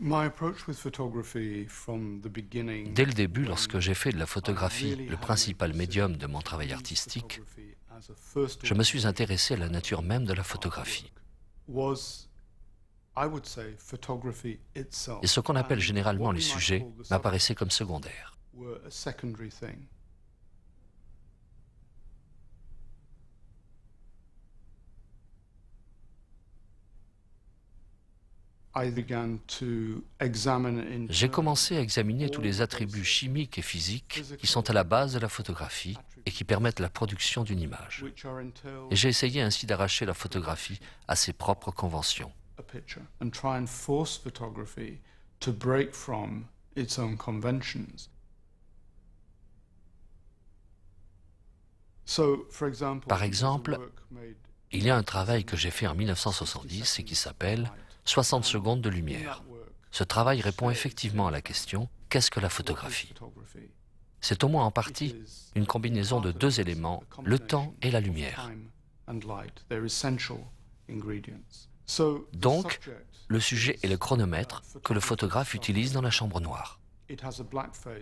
Dès le début, lorsque j'ai fait de la photographie le principal médium de mon travail artistique, je me suis intéressé à la nature même de la photographie. Et ce qu'on appelle généralement les sujets m'apparaissait comme secondaire. J'ai commencé à examiner tous les attributs chimiques et physiques qui sont à la base de la photographie et qui permettent la production d'une image. Et j'ai essayé ainsi d'arracher la photographie à ses propres conventions. Par exemple, il y a un travail que j'ai fait en 1970 et qui s'appelle « 60 secondes de lumière ». Ce travail répond effectivement à la question « Qu'est-ce que la photographie ?» C'est au moins en partie une combinaison de deux éléments, le temps et la lumière. Donc, le sujet est le chronomètre que le photographe utilise dans la chambre noire.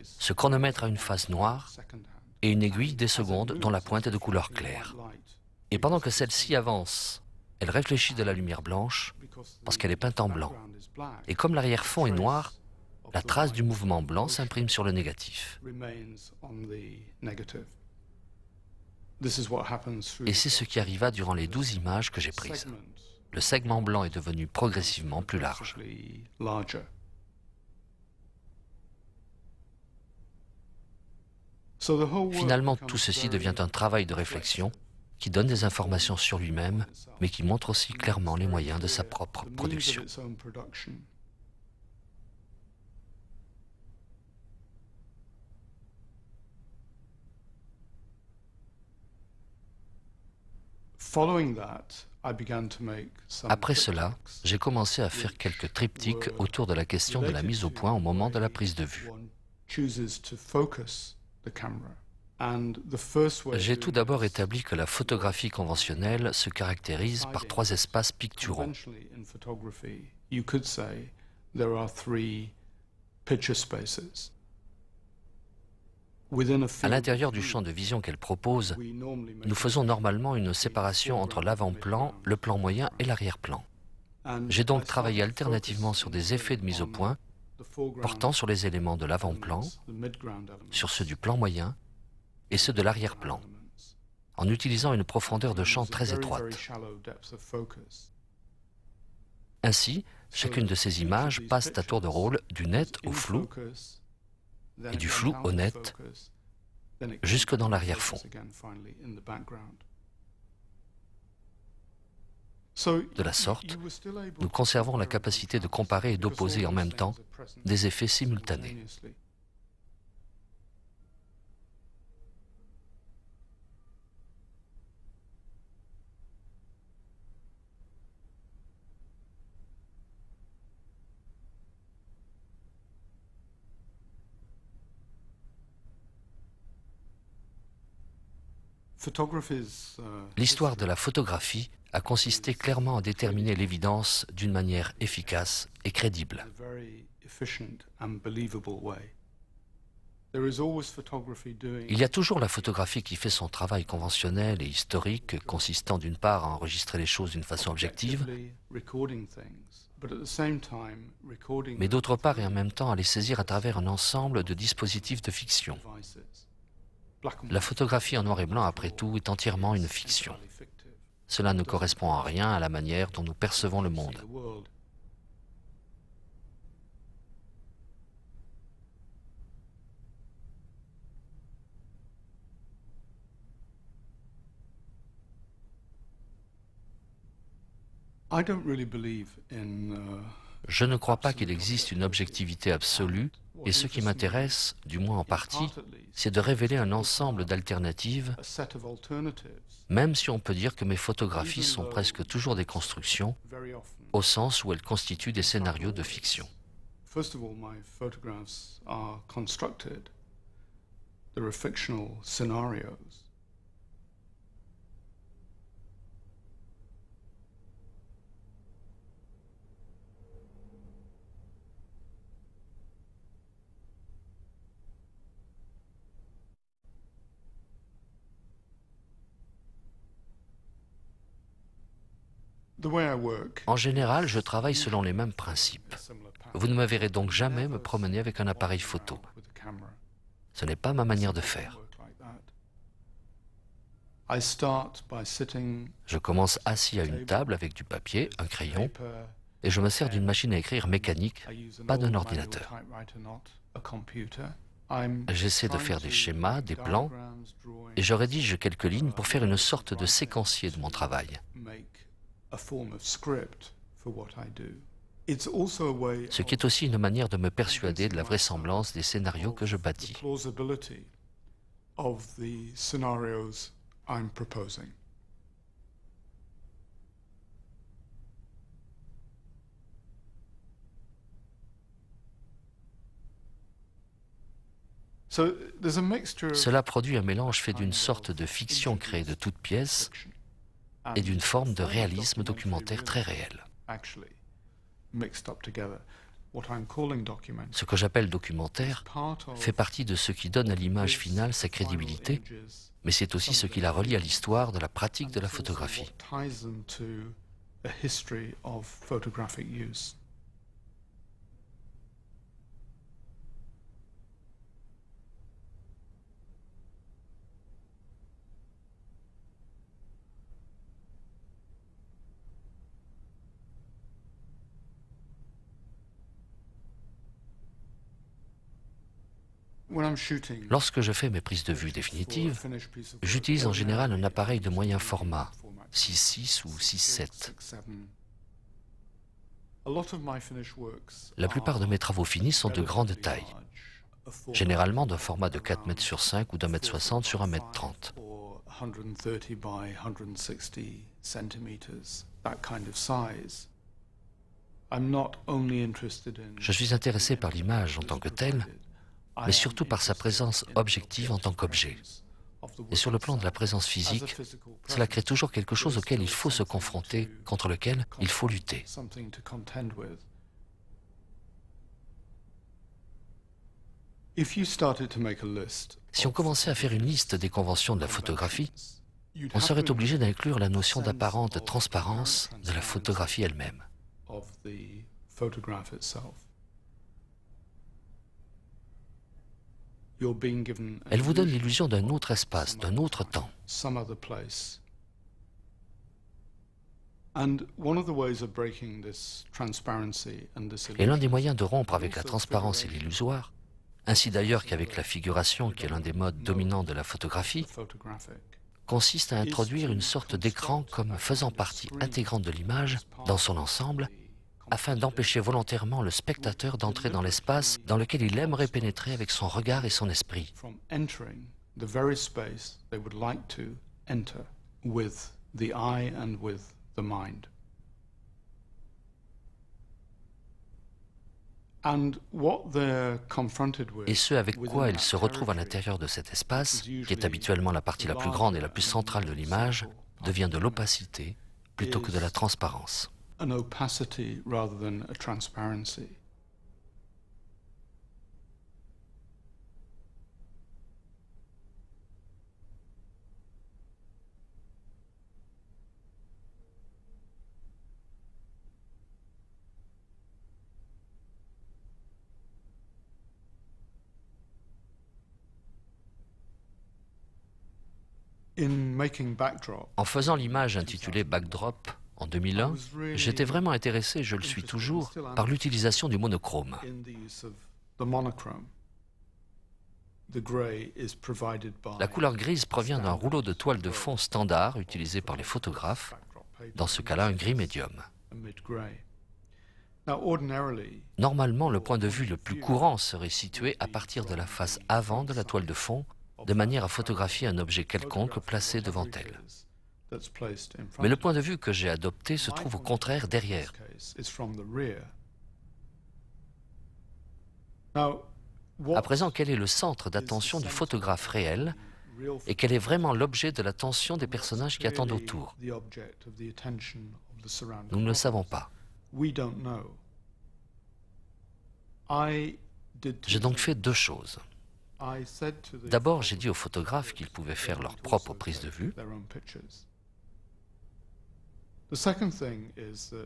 Ce chronomètre a une face noire et une aiguille des secondes dont la pointe est de couleur claire. Et pendant que celle-ci avance, elle réfléchit de la lumière blanche parce qu'elle est peinte en blanc. Et comme l'arrière-fond est noir, la trace du mouvement blanc s'imprime sur le négatif. Et c'est ce qui arriva durant les 12 images que j'ai prises. Le segment blanc est devenu progressivement plus large. Finalement, tout ceci devient un travail de réflexion qui donne des informations sur lui-même, mais qui montre aussi clairement les moyens de sa propre production. Après cela, j'ai commencé à faire quelques triptyques autour de la question de la mise au point au moment de la prise de vue. J'ai tout d'abord établi que la photographie conventionnelle se caractérise par trois espaces picturaux. À l'intérieur du champ de vision qu'elle propose, nous faisons normalement une séparation entre l'avant-plan, le plan moyen et l'arrière-plan. J'ai donc travaillé alternativement sur des effets de mise au point portant sur les éléments de l'avant-plan, sur ceux du plan moyen et ceux de l'arrière-plan, en utilisant une profondeur de champ très étroite. Ainsi, chacune de ces images passe à tour de rôle du net au flou et du flou au net jusque dans l'arrière-fond. De la sorte, nous conservons la capacité de comparer et d'opposer en même temps des effets simultanés. L'histoire de la photographie a consisté clairement à déterminer l'évidence d'une manière efficace et crédible. Il y a toujours la photographie qui fait son travail conventionnel et historique, consistant d'une part à enregistrer les choses d'une façon objective, mais d'autre part et en même temps à les saisir à travers un ensemble de dispositifs de fiction. La photographie en noir et blanc, après tout, est entièrement une fiction. Cela ne correspond en rien à la manière dont nous percevons le monde. Je ne crois pas qu'il existe une objectivité absolue, et ce qui m'intéresse, du moins en partie, c'est de révéler un ensemble d'alternatives, même si on peut dire que mes photographies sont presque toujours des constructions, au sens où elles constituent des scénarios de fiction. En général, je travaille selon les mêmes principes. Vous ne me verrez donc jamais me promener avec un appareil photo. Ce n'est pas ma manière de faire. Je commence assis à une table avec du papier, un crayon, et je me sers d'une machine à écrire mécanique, pas d'un ordinateur. J'essaie de faire des schémas, des plans, et je rédige quelques lignes pour faire une sorte de séquencier de mon travail. Ce qui est aussi une manière de me persuader de la vraisemblance des scénarios que je bâtis. Cela produit un mélange fait d'une sorte de fiction créée de toutes pièces et d'une forme de réalisme documentaire très réel. Ce que j'appelle documentaire fait partie de ce qui donne à l'image finale sa crédibilité, mais c'est aussi ce qui la relie à l'histoire de la pratique de la photographie. Lorsque je fais mes prises de vue définitives, j'utilise en général un appareil de moyen format, 6.6 ou 6.7. La plupart de mes travaux finis sont de grande taille, généralement d'un format de 4 mètres sur 5 ou d'1,60 m sur 1,30 m. Je suis intéressé par l'image en tant que telle, mais surtout par sa présence objective en tant qu'objet. Et sur le plan de la présence physique, cela crée toujours quelque chose auquel il faut se confronter, contre lequel il faut lutter. Si on commençait à faire une liste des conventions de la photographie, on serait obligé d'inclure la notion d'apparente transparence de la photographie elle-même. Elle vous donne l'illusion d'un autre espace, d'un autre temps. Et l'un des moyens de rompre avec la transparence et l'illusoire, ainsi d'ailleurs qu'avec la figuration qui est l'un des modes dominants de la photographie, consiste à introduire une sorte d'écran comme faisant partie intégrante de l'image dans son ensemble, afin d'empêcher volontairement le spectateur d'entrer dans l'espace dans lequel il aimerait pénétrer avec son regard et son esprit. Et ce avec quoi il se retrouve à l'intérieur de cet espace, qui est habituellement la partie la plus grande et la plus centrale de l'image, devient de l'opacité plutôt que de la transparence. An opacity rather than a transparency. En faisant l'image intitulée Backdrop, en 2001, j'étais vraiment intéressé, je le suis toujours, par l'utilisation du monochrome. La couleur grise provient d'un rouleau de toile de fond standard utilisé par les photographes, dans ce cas-là un gris médium. Normalement, le point de vue le plus courant serait situé à partir de la face avant de la toile de fond, de manière à photographier un objet quelconque placé devant elle. Mais le point de vue que j'ai adopté se trouve au contraire derrière. À présent, quel est le centre d'attention du photographe réel et quel est vraiment l'objet de l'attention des personnages qui attendent autour? Nous ne le savons pas. J'ai donc fait deux choses. D'abord, j'ai dit aux photographes qu'ils pouvaient faire leur propre prise de vue.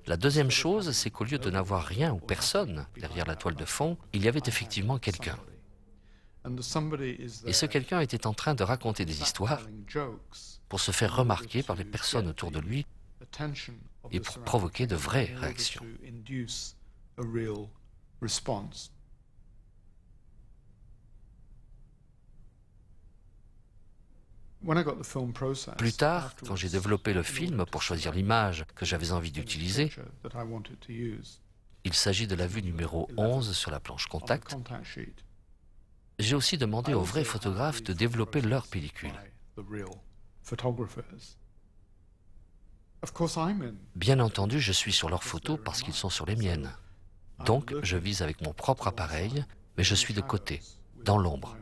La deuxième chose, c'est qu'au lieu de n'avoir rien ou personne derrière la toile de fond, il y avait effectivement quelqu'un. Et ce quelqu'un était en train de raconter des histoires pour se faire remarquer par les personnes autour de lui et pour provoquer de vraies réactions. Plus tard, quand j'ai développé le film pour choisir l'image que j'avais envie d'utiliser, il s'agit de la vue numéro 11 sur la planche contact, j'ai aussi demandé aux vrais photographes de développer leur pellicule. Bien entendu, je suis sur leurs photos parce qu'ils sont sur les miennes. Donc, je vise avec mon propre appareil, mais je suis de côté, dans l'ombre.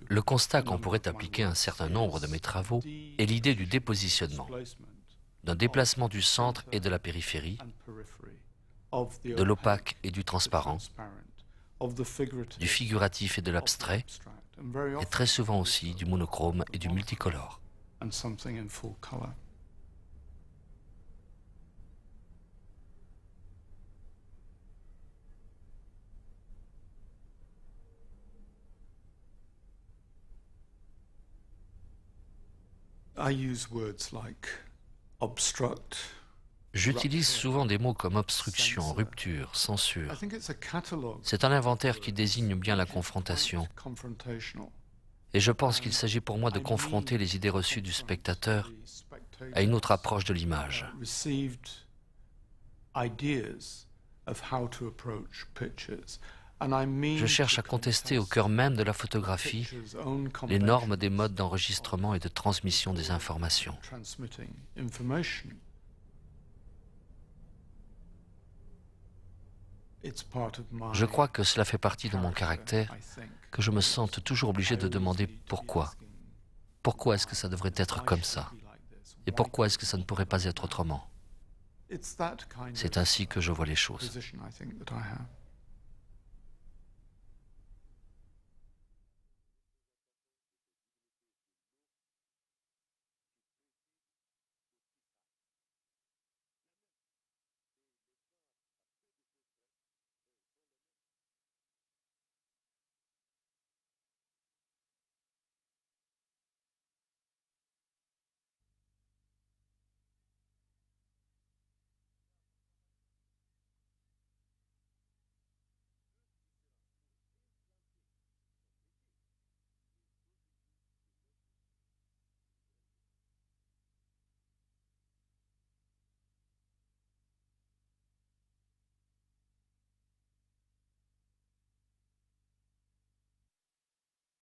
Le constat qu'on pourrait appliquer à un certain nombre de mes travaux est l'idée du dépositionnement, d'un déplacement du centre et de la périphérie, de l'opaque et du transparent, du figuratif et de l'abstrait, et très souvent aussi du monochrome et du multicolore. J'utilise souvent des mots comme obstruction, rupture, censure. C'est un inventaire qui désigne bien la confrontation. Et je pense qu'il s'agit pour moi de confronter les idées reçues du spectateur à une autre approche de l'image. Je cherche à contester au cœur même de la photographie les normes des modes d'enregistrement et de transmission des informations. Je crois que cela fait partie de mon caractère, que je me sente toujours obligé de demander pourquoi. Pourquoi est-ce que ça devrait être comme ça? Et pourquoi est-ce que ça ne pourrait pas être autrement? C'est ainsi que je vois les choses.